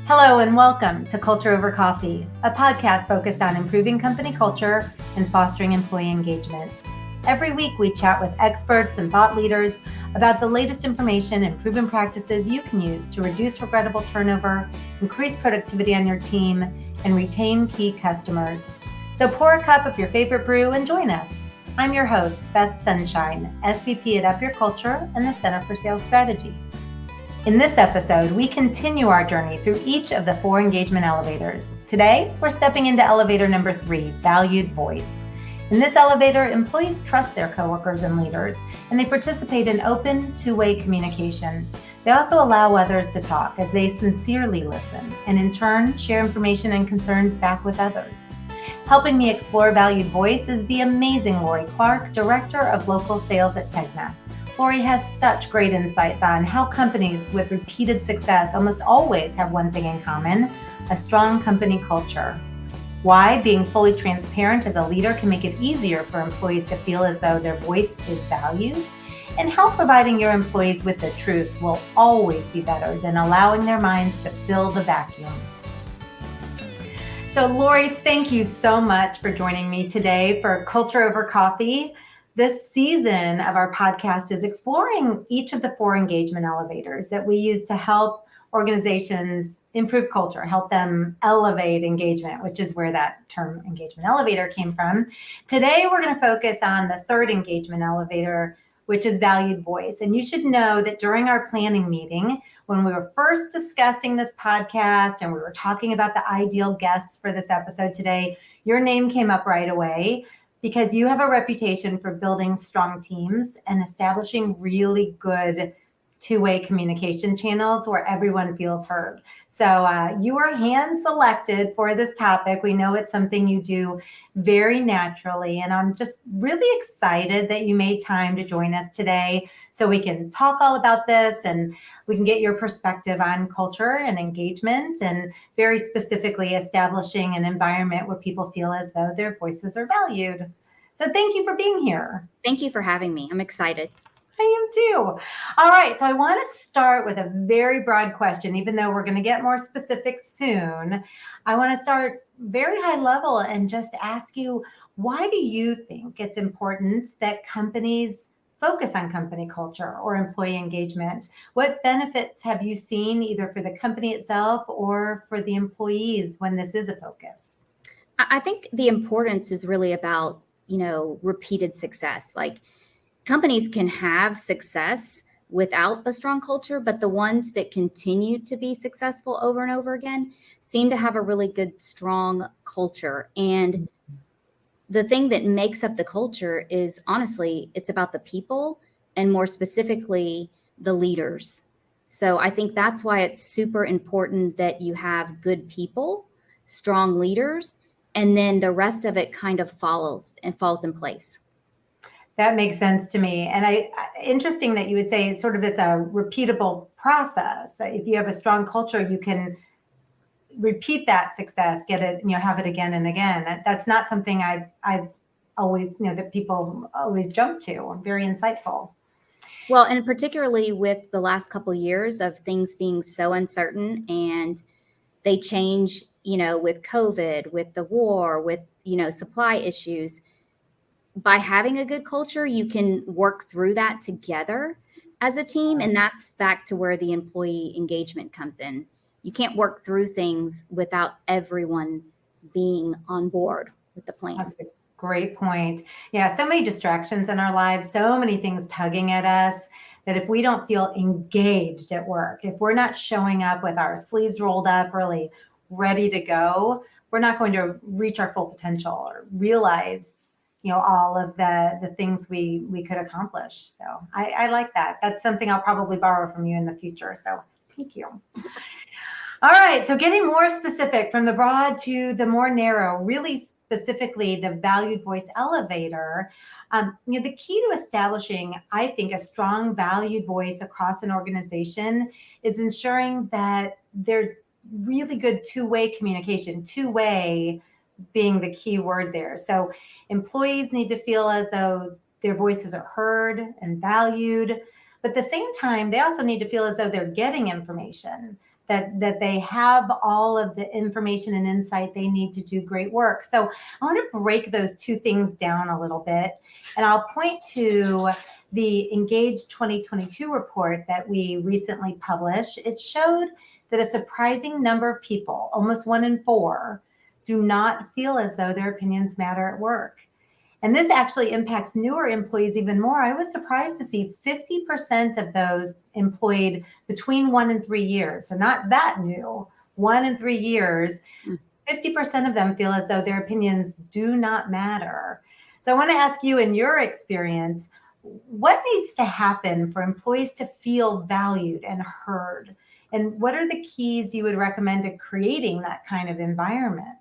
Hello and welcome to Culture Over Coffee, a podcast focused on improving company culture and fostering employee engagement. Every week we chat with experts and thought leaders about the latest information and proven practices you can use to reduce regrettable turnover, increase productivity on your team, and retain key customers. So pour a cup of your favorite brew and join us. I'm your host, Beth Sunshine, SVP at Up Your Culture and the Center for Sales Strategy. In this episode, we continue our journey through each of the 4 engagement elevators. Today, we're stepping into elevator number 3, valued voice. In this elevator, employees trust their coworkers and leaders, and they participate in open, two-way communication. They also allow others to talk as they sincerely listen, and in turn, share information and concerns back with others. Helping me explore valued voice is the amazing Lori Clark, Director of Local Sales at TEGNA. Lori has such great insights on how companies with repeated success almost always have one thing in common, a strong company culture. Why being fully transparent as a leader can make it easier for employees to feel as though their voice is valued, and how providing your employees with the truth will always be better than allowing their minds to fill the vacuum. So Lori, thank you so much for joining me today for Culture Over Coffee. This season of our podcast is exploring each of the 4 engagement elevators that we use to help organizations improve culture, help them elevate engagement, which is where that term engagement elevator came from. Today, we're going to focus on the 3rd engagement elevator, which is valued voice. And you should know that during our planning meeting, when we were first discussing this podcast and we were talking about the ideal guests for this episode today, your name came up right away, because you have a reputation for building strong teams and establishing really good two-way communication channels where everyone feels heard. So you were hand-selected for this topic. We know it's something you do very naturally, and I'm just really excited that you made time to join us today so we can talk all about this and we can get your perspective on culture and engagement and very specifically establishing an environment where people feel as though their voices are valued. So thank you for being here. Thank you for having me. I'm excited. I am too. All right. So I want to start with a very broad question, even though we're going to get more specific soon. I want to start very high level and just ask you, why do you think it's important that companies focus on company culture or employee engagement? What benefits have you seen either for the company itself or for the employees when this is a focus? I think the importance is really about, repeated success. Like, companies can have success without a strong culture, but the ones that continue to be successful over and over again seem to have a really good, strong culture. And the thing that makes up the culture is, honestly, it's about the people and more specifically, the leaders. So I think that's why it's super important that you have good people, strong leaders, and then the rest of it kind of falls in place. That makes sense to me. And interesting that you would say it's a repeatable process. If you have a strong culture, you can repeat that success, get it, have it again and again. That's not something I've always, that people always jump to. Very insightful. Well, and particularly with the last couple of years of things being so uncertain and they change, with COVID, with the war, with, supply issues. By having a good culture, you can work through that together as a team. And that's back to where the employee engagement comes in. You can't work through things without everyone being on board with the plan. That's a great point. Yeah, so many distractions in our lives, so many things tugging at us that if we don't feel engaged at work, if we're not showing up with our sleeves rolled up, really ready to go, we're not going to reach our full potential or realize all of the things we could accomplish. So I like that. That's something I'll probably borrow from you in the future. So thank you. All right. So getting more specific from the broad to the more narrow, really specifically the valued voice elevator, the key to establishing, I think, a strong valued voice across an organization is ensuring that there's really good two-way communication, two-way being the key word there. So employees need to feel as though their voices are heard and valued, but at the same time, they also need to feel as though they're getting information, that they have all of the information and insight they need to do great work. So I want to break those two things down a little bit, and I'll point to the Engage 2022 report that we recently published. It showed that a surprising number of people, almost 1 in 4, do not feel as though their opinions matter at work. And this actually impacts newer employees even more. I was surprised to see 50% of those employed between 1 and 3 years, so not that new, 1 and 3 years, 50% of them feel as though their opinions do not matter. So I want to ask you, in your experience, what needs to happen for employees to feel valued and heard? And what are the keys you would recommend to creating that kind of environment?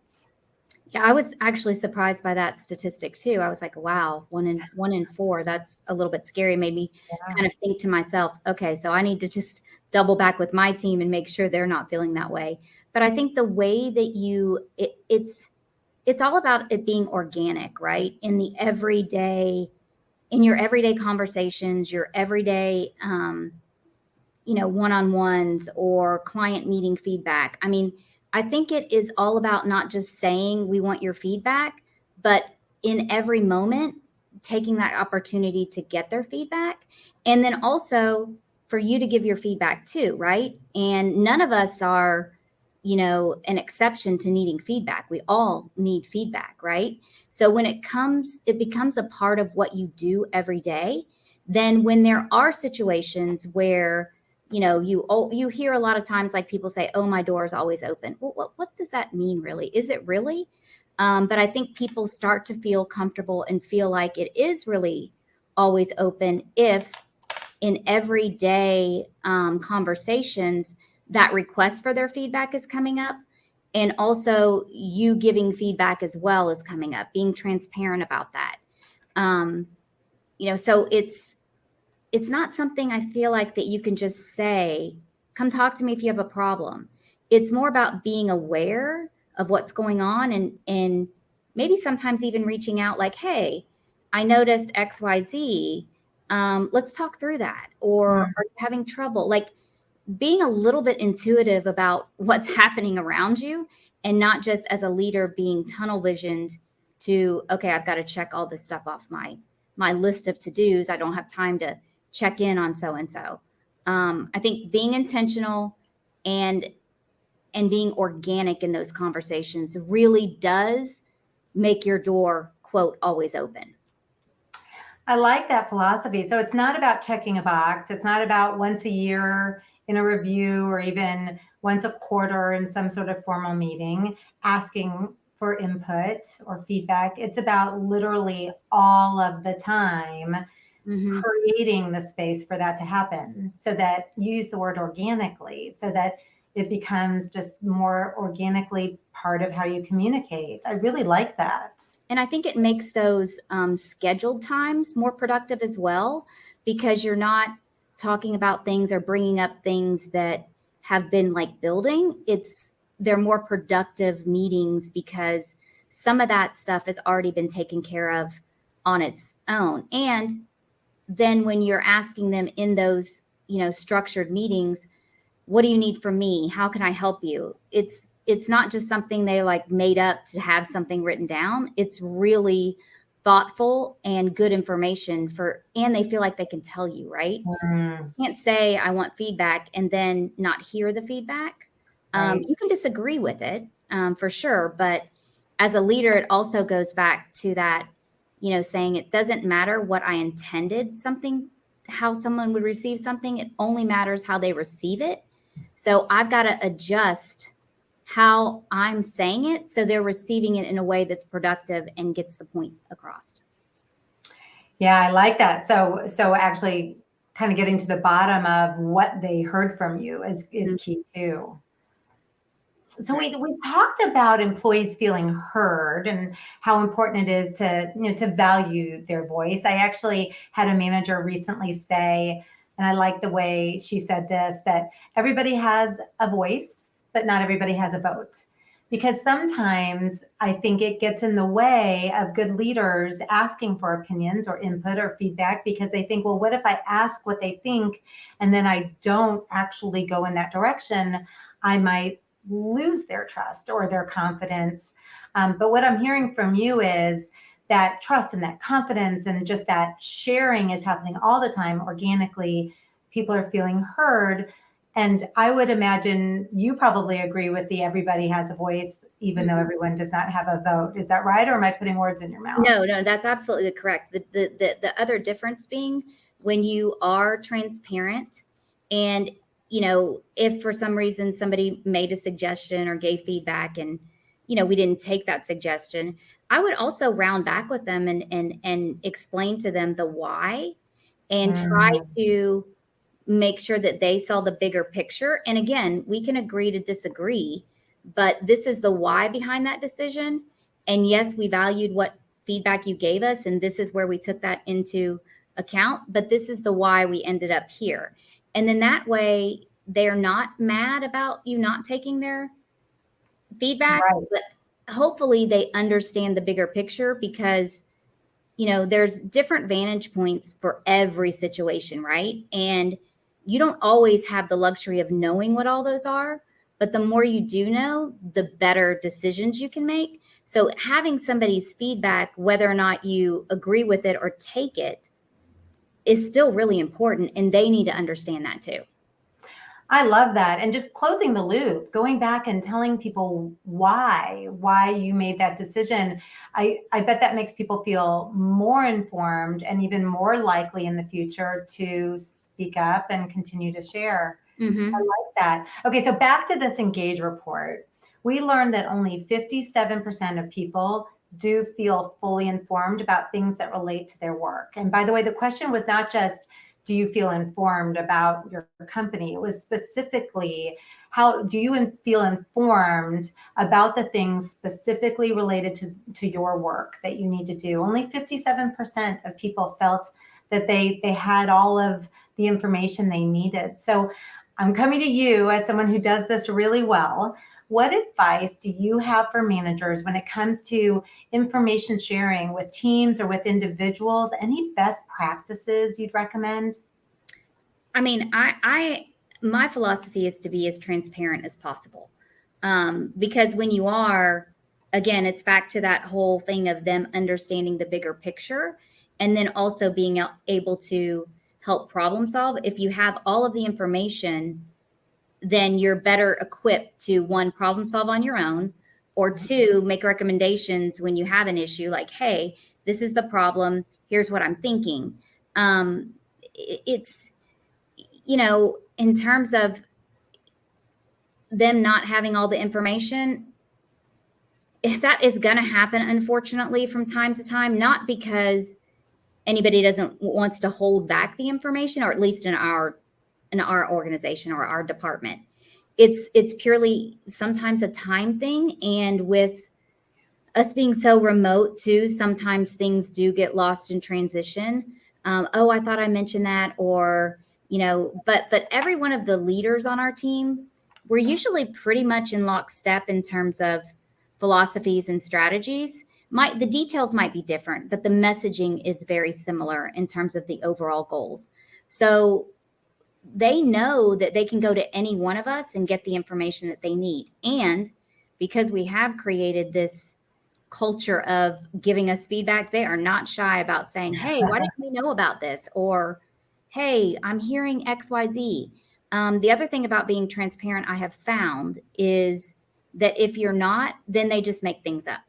Yeah, I was actually surprised by that statistic too. I was like, wow, one in 4, that's a little bit scary. Made me kind of think to myself, okay, so I need to just double back with my team and make sure they're not feeling that way. But I think the way that it's all about it being organic, right? In your everyday conversations, your everyday, one-on-ones or client meeting feedback. I mean, I think it is all about not just saying we want your feedback, but in every moment, taking that opportunity to get their feedback. And then also for you to give your feedback too, right? And none of us are, an exception to needing feedback. We all need feedback, right? So when it becomes a part of what you do every day. Then when there are situations where you hear a lot of times, like people say, oh, my door is always open. Well, what does that mean, really? Is it really? But I think people start to feel comfortable and feel like it is really always open if in everyday conversations, that request for their feedback is coming up. And also you giving feedback as well is coming up, being transparent about that. So it's not something I feel like that you can just say, come talk to me if you have a problem. It's more about being aware of what's going on and maybe sometimes even reaching out like, hey, I noticed XYZ. Let's talk through that. Or are you having trouble? Like being a little bit intuitive about what's happening around you and not just as a leader being tunnel visioned to, okay, I've got to check all this stuff off my list of to-dos. I don't have time to check in on so-and-so. I think being intentional and being organic in those conversations really does make your door, quote, always open. I like that philosophy. So it's not about checking a box. It's not about once a year in a review or even once a quarter in some sort of formal meeting, asking for input or feedback. It's about literally all of the time. Creating the space for that to happen, so that you use the word organically, so that it becomes just more organically part of how you communicate. I really like that. And I think it makes those scheduled times more productive as well, because you're not talking about things or bringing up things that have been like building. They're more productive meetings because some of that stuff has already been taken care of on its own. And then when you're asking them in those, structured meetings, what do you need from me? How can I help you? It's not just something they like made up to have something written down. It's really thoughtful and good information and they feel like they can tell you, right? You can't say I want feedback and then not hear the feedback. Right. You can disagree with it for sure. But as a leader, it also goes back to that, saying it doesn't matter what I intended how someone would receive something. It only matters how they receive it. So I've got to adjust how I'm saying it so they're receiving it in a way that's productive and gets the point across. Yeah, I like that. So actually kind of getting to the bottom of what they heard from you is key too. So we talked about employees feeling heard and how important it is to value their voice. I actually had a manager recently say, and I like the way she said this, that everybody has a voice, but not everybody has a vote. Because sometimes I think it gets in the way of good leaders asking for opinions or input or feedback, because they think, well, what if I ask what they think and then I don't actually go in that direction? I might lose their trust or their confidence. But what I'm hearing from you is that trust and that confidence and just that sharing is happening all the time organically. People are feeling heard. And I would imagine you probably agree with the everybody has a voice, even though everyone does not have a vote. Is that right? Or am I putting words in your mouth? No, that's absolutely correct. The other difference being when you are transparent and, if for some reason somebody made a suggestion or gave feedback and, we didn't take that suggestion, I would also round back with them and explain to them the why and try to make sure that they saw the bigger picture. And again, we can agree to disagree, but this is the why behind that decision. And yes, we valued what feedback you gave us, and this is where we took that into account, but this is the why we ended up here. And then that way they're not mad about you not taking their feedback, Right. but hopefully they understand the bigger picture because there's different vantage points for every situation, right? And you don't always have the luxury of knowing what all those are, but the more you do know, the better decisions you can make. So having somebody's feedback, whether or not you agree with it or take it, is still really important, and they need to understand that too. I love that. And just closing the loop, going back and telling people why you made that decision. I bet that makes people feel more informed and even more likely in the future to speak up and continue to share. Mm-hmm. I like that. Okay, so back to this Engage report. We learned that only 57% of people do feel fully informed about things that relate to their work. And by the way, the question was not just, do you feel informed about your company? It was specifically, how do you feel informed about the things specifically related to your work that you need to do? Only 57% of people felt that they had all of the information they needed. So I'm coming to you as someone who does this really well. What advice do you have for managers when it comes to information sharing with teams or with individuals? Any best practices you'd recommend? I mean, my philosophy is to be as transparent as possible. Because when you are, again, it's back to that whole thing of them understanding the bigger picture and then also being able to help problem solve. If you have all of the information, then you're better equipped to, one, problem solve on your own, or two, make recommendations when you have an issue like, hey, this is the problem. Here's what I'm thinking. It's, in terms of them not having all the information, if that is going to happen, unfortunately, from time to time, not because anybody wants to hold back the information, or at least in our organization or our department. It's purely sometimes a time thing. And with us being so remote too, sometimes things do get lost in transition. Oh, I thought I mentioned that, or, but every one of the leaders on our team, we're usually pretty much in lockstep in terms of philosophies and strategies. The details might be different, but the messaging is very similar in terms of the overall goals. So they know that they can go to any one of us and get the information that they need. And because we have created this culture of giving us feedback, they are not shy about saying, hey, why didn't we know about this? Or, hey, I'm hearing XYZ. The other thing about being transparent I have found is that if you're not, then they just make things up,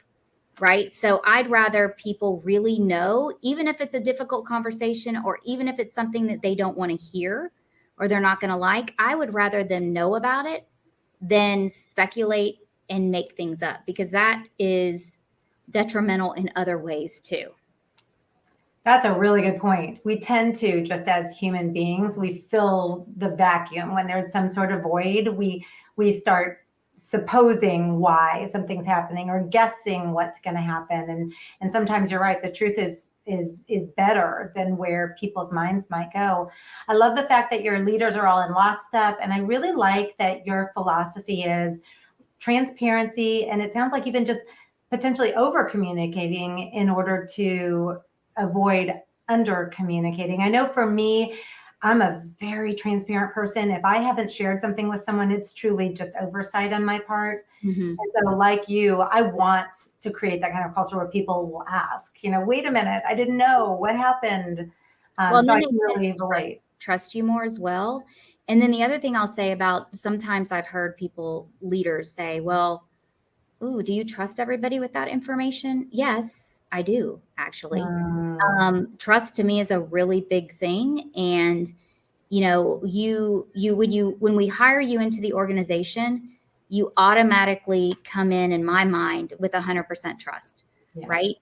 right? So I'd rather people really know, even if it's a difficult conversation or even if it's something that they don't want to hear or they're not going to like, I would rather them know about it than speculate and make things up, because that is detrimental in other ways too. That's a really good point. We tend to, just as human beings, we fill the vacuum. When there's some sort of void, we start supposing why something's happening or guessing what's going to happen. And sometimes you're right. The truth is better than where people's minds might go. I love the fact that your leaders are all in lockstep. And I really like that your philosophy is transparency. And it sounds like even just potentially over communicating in order to avoid under communicating. I know for me, I'm a very transparent person. If I haven't shared something with someone, it's truly just oversight on my part. Mm-hmm. And so like you, I want to create that kind of culture where people will ask, wait a minute, I didn't know what happened. Well, So then I they can really relate. trust you more as well. And then the other thing I'll say about, sometimes I've heard leaders say, well, ooh, do you trust everybody with that information? Yes, I do, actually. Trust to me is a really big thing. And, when we hire you into the organization, you automatically come in my mind, with 100% trust, Yeah. right?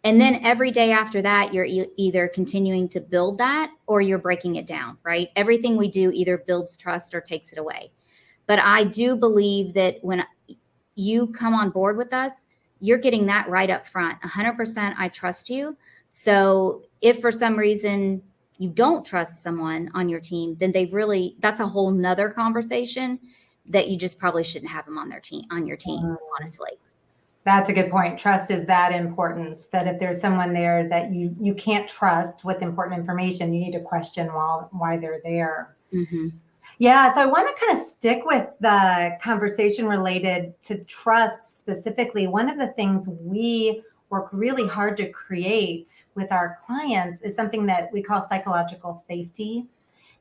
And then every day after that, you're either continuing to build that or you're breaking it down, right? Everything we do either builds trust or takes it away. But I do believe that when you come on board with us, you're getting that right up front. 100% I trust you. So if for some reason you don't trust someone on your team, then that's a whole nother conversation that you just probably shouldn't have them on your team, honestly. That's a good point. Trust is that important, that if there's someone there that you can't trust with important information, you need to question why they're there. Mm-hmm. Yeah, so I want to kind of stick with the conversation related to trust specifically. One of the things we work really hard to create with our clients is something that we call psychological safety.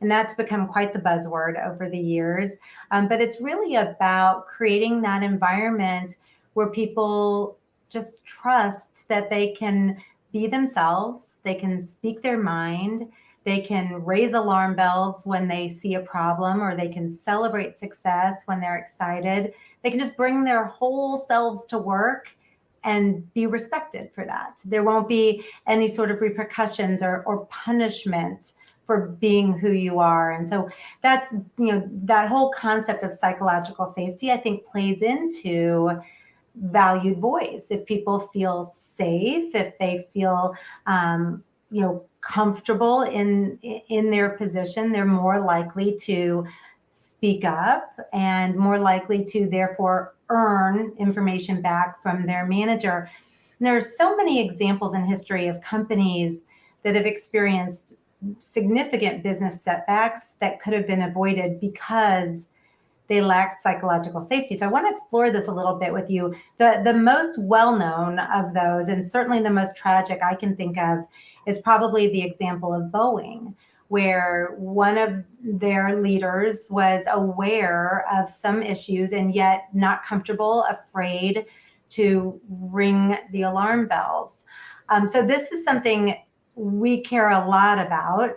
And that's become quite the buzzword over the years. But it's really about creating that environment where people just trust that they can be themselves, they can speak their mind, they can raise alarm bells when they see a problem, or they can celebrate success when they're excited. They can just bring their whole selves to work and be respected for that. There won't be any sort of repercussions or punishment for being who you are. And so that's, that whole concept of psychological safety, I think, plays into valued voice. If people feel safe, if they feel, comfortable in their position, they're more likely to speak up and more likely to therefore earn information back from their manager. And there are so many examples in history of companies that have experienced significant business setbacks that could have been avoided because they lacked psychological safety. So I want to explore this a little bit with you. The most well-known of those, and certainly the most tragic I can think of, is probably the example of Boeing, where one of their leaders was aware of some issues and yet not comfortable, afraid to ring the alarm bells. So this is something we care a lot about.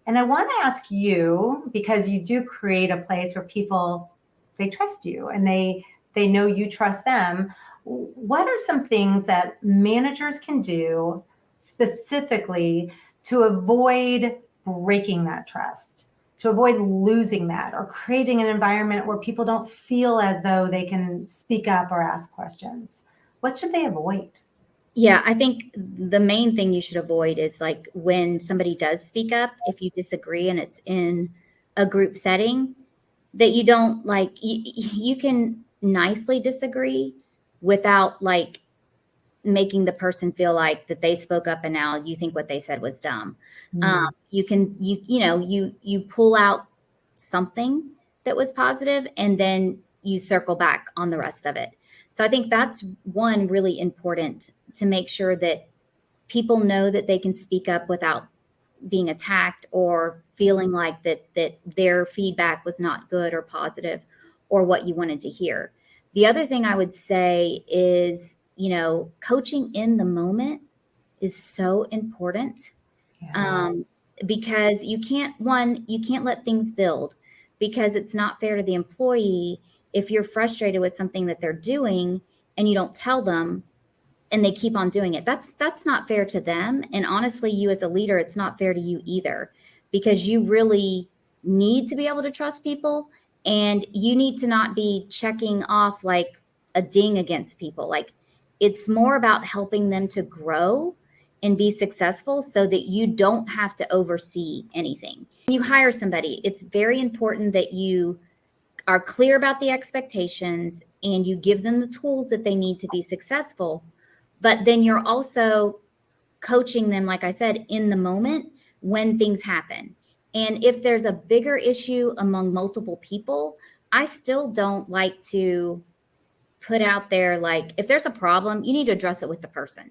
And I want to ask you, because you do create a place where people, they trust you and they know you trust them. What are some things that managers can do specifically to avoid breaking that trust, to avoid losing that, or creating an environment where people don't feel as though they can speak up or ask questions? What should they avoid? Yeah, I think the main thing you should avoid is, like, when somebody does speak up, if you disagree and it's in a group setting, that you don't, like, you can nicely disagree without, like, making the person feel like that they spoke up and now you think what they said was dumb. You can, you pull out something that was positive and then you circle back on the rest of it. So I think that's one really important, to make sure that people know that they can speak up without being attacked or feeling like that their feedback was not good or positive or what you wanted to hear. The other thing I would say is, coaching in the moment is so important. Yeah. Because you can't let things build, because it's not fair to the employee if you're frustrated with something that they're doing and you don't tell them and they keep on doing it. That's not fair to them. And honestly, you as a leader, it's not fair to you either, because you really need to be able to trust people, and you need to not be checking off like a ding against people. Like, it's more about helping them to grow and be successful so that you don't have to oversee anything. When you hire somebody, it's very important that you are clear about the expectations and you give them the tools that they need to be successful. But then you're also coaching them, like I said, in the moment when things happen. And if there's a bigger issue among multiple people, I still don't like to put out there, like, if there's a problem, you need to address it with the person.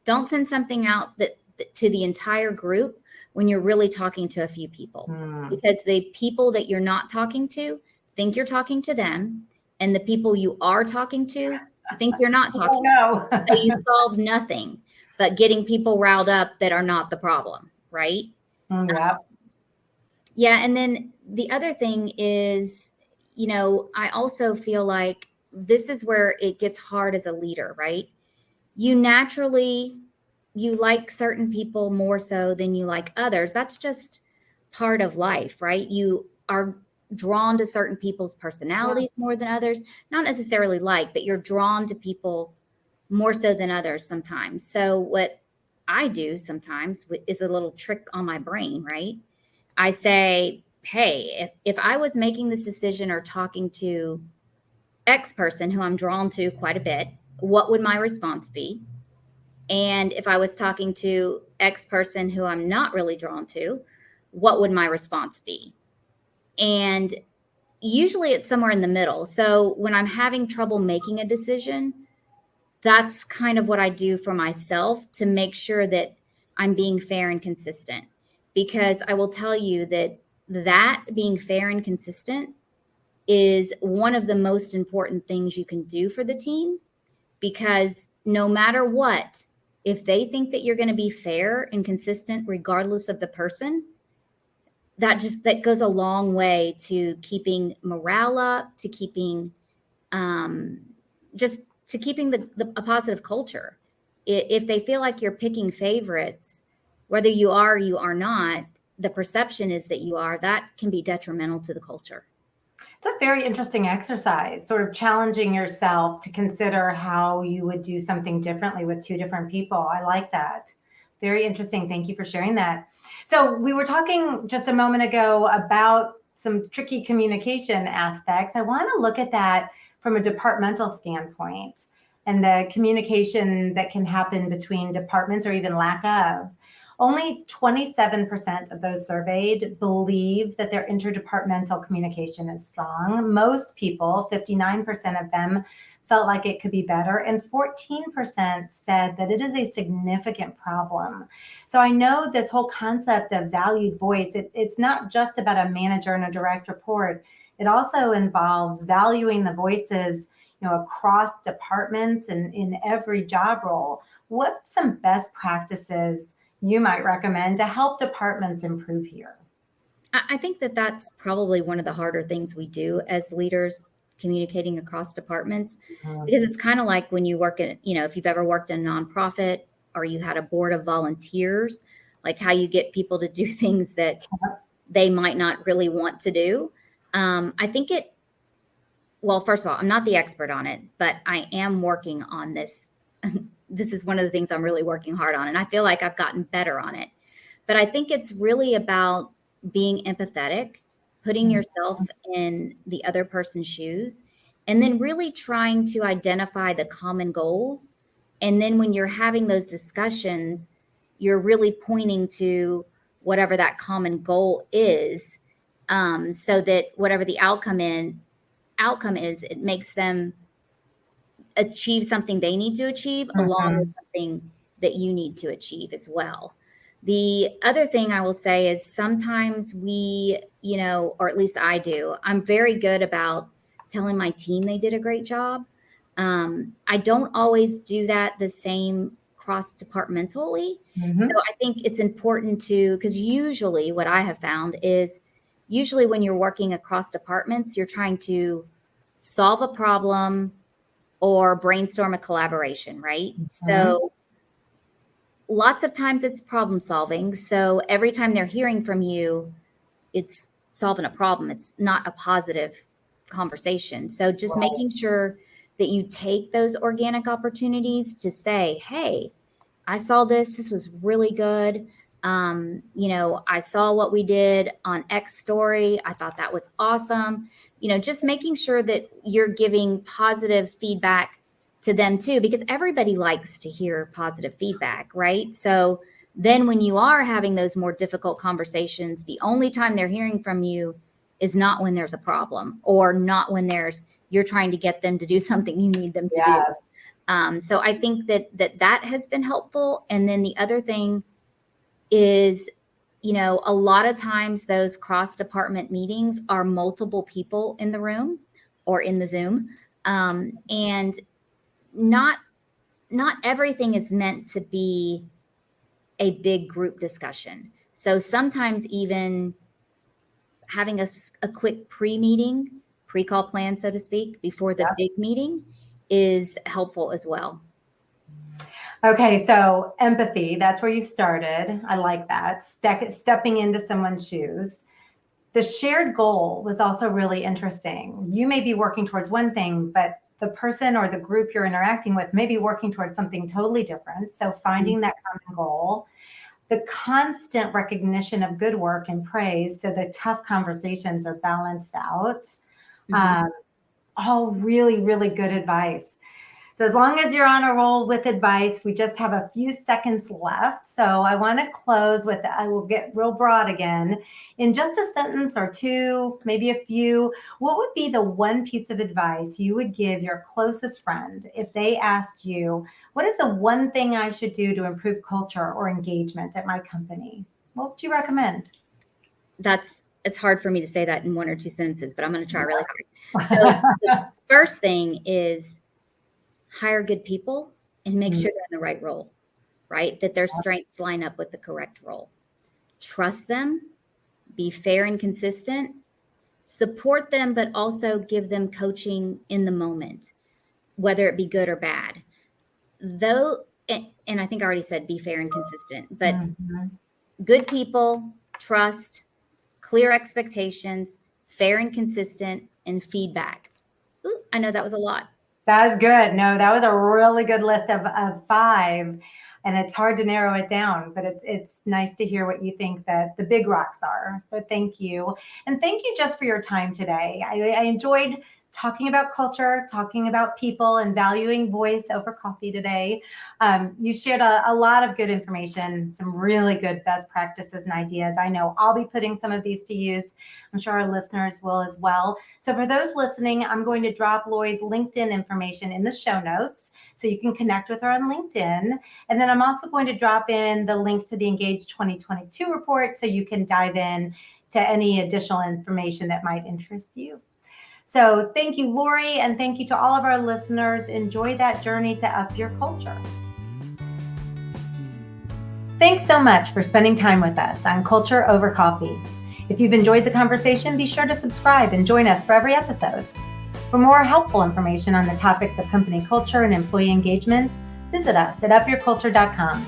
Don't send something out that to the entire group when you're really talking to a few people, because the people that you're not talking to think you're talking to them, and the people you are talking to think you're not talking to them. So you solve nothing but getting people riled up that are not the problem, right? Yeah. Yeah. And then the other thing is, I also feel like this is where it gets hard as a leader, right? You like certain people more so than you like others. That's just part of life, right? You are drawn to certain people's personalities more than others, not necessarily like, but you're drawn to people more so than others sometimes. So what I do sometimes is a little trick on my brain, right? I say, hey, if I was making this decision or talking to X person who I'm drawn to quite a bit, what would my response be? And if I was talking to X person who I'm not really drawn to, what would my response be? And usually it's somewhere in the middle. So when I'm having trouble making a decision, that's kind of what I do for myself to make sure that I'm being fair and consistent. Because I will tell you that being fair and consistent is one of the most important things you can do for the team, because no matter what, if they think that you're going to be fair and consistent regardless of the person, that goes a long way to keeping morale up, to keeping a positive culture. If they feel like you're picking favorites, whether you are or you are not, the perception is that you are, that can be detrimental to the culture. It's a very interesting exercise, sort of challenging yourself to consider how you would do something differently with two different people. I like that. Very interesting. Thank you for sharing that. So we were talking just a moment ago about some tricky communication aspects. I want to look at that from a departmental standpoint and the communication that can happen between departments, or even lack of. Only 27% of those surveyed believe that their interdepartmental communication is strong. Most people, 59% of them, felt like it could be better, and 14% said that it is a significant problem. So I know this whole concept of valued voice, it's not just about a manager and a direct report. It also involves valuing the voices, across departments and in every job role. What's some best practices you might recommend to help departments improve here? I think that that's probably one of the harder things we do as leaders, communicating across departments, because it's kind of like when you work in, if you've ever worked in a nonprofit or you had a board of volunteers, like how you get people to do things that they might not really want to do. I think well, first of all, I'm not the expert on it, but I am working on this. This is one of the things I'm really working hard on, and I feel like I've gotten better on it. But I think it's really about being empathetic, putting yourself in the other person's shoes, and then really trying to identify the common goals. And then when you're having those discussions, you're really pointing to whatever that common goal is, so that whatever the outcome is, it makes them achieve something they need to achieve, along with something that you need to achieve as well. The other thing I will say is sometimes we, or at least I do, I'm very good about telling my team they did a great job. I don't always do that the same cross-departmentally. So I think it's important because usually what I have found is when you're working across departments, you're trying to solve a problem or brainstorm a collaboration, right? So lots of times it's problem solving. So every time they're hearing from you, it's solving a problem. It's not a positive conversation. So just making sure that you take those organic opportunities to say, hey, I saw this. This was really good. I saw what we did on X story. I thought that was awesome. Just making sure that you're giving positive feedback to them too, because everybody likes to hear positive feedback, right? So Then when you are having those more difficult conversations, the only time they're hearing from you is not when there's a problem, or not when you're trying to get them to do something you need them to do. So I think that has been helpful. And then the other thing is, a lot of times those cross-department meetings are multiple people in the room or in the Zoom. And not everything is meant to be a big group discussion. So sometimes even having a quick pre-call plan, so to speak, before the big meeting is helpful as well. Okay, so empathy, that's where you started. I like that. Stepping into someone's shoes. The shared goal was also really interesting. You may be working towards one thing, but the person or the group you're interacting with may be working towards something totally different. So finding that common goal, the constant recognition of good work and praise, so the tough conversations are balanced out. All really, really good advice. So as long as you're on a roll with advice, we just have a few seconds left. So I want to close with, I will get real broad again. In just a sentence or two, maybe a few, what would be the one piece of advice you would give your closest friend if they asked you, what is the one thing I should do to improve culture or engagement at my company? What would you recommend? It's hard for me to say that in one or two sentences, but I'm going to try really hard. So the first thing is hire good people and make sure they're in the right role, right? That their strengths line up with the correct role. Trust them, be fair and consistent, support them, but also give them coaching in the moment, whether it be good or bad. Though, and I think I already said be fair and consistent, but good people, trust, clear expectations, fair and consistent, and feedback. Ooh, I know that was a lot. That was good. No, that was a really good list of 5. And it's hard to narrow it down, but it's nice to hear what you think that the big rocks are. So thank you. And thank you just for your time today. I enjoyed talking about culture, talking about people, and valuing voice over coffee today. You shared a lot of good information, some really good best practices and ideas. I know I'll be putting some of these to use. I'm sure our listeners will as well. So for those listening, I'm going to drop Lori's LinkedIn information in the show notes so you can connect with her on LinkedIn. And then I'm also going to drop in the link to the Engage 2022 report so you can dive in to any additional information that might interest you. So thank you, Lori, and thank you to all of our listeners. Enjoy that journey to up your culture. Thanks so much for spending time with us on Culture Over Coffee. If you've enjoyed the conversation, be sure to subscribe and join us for every episode. For more helpful information on the topics of company culture and employee engagement, visit us at upyourculture.com.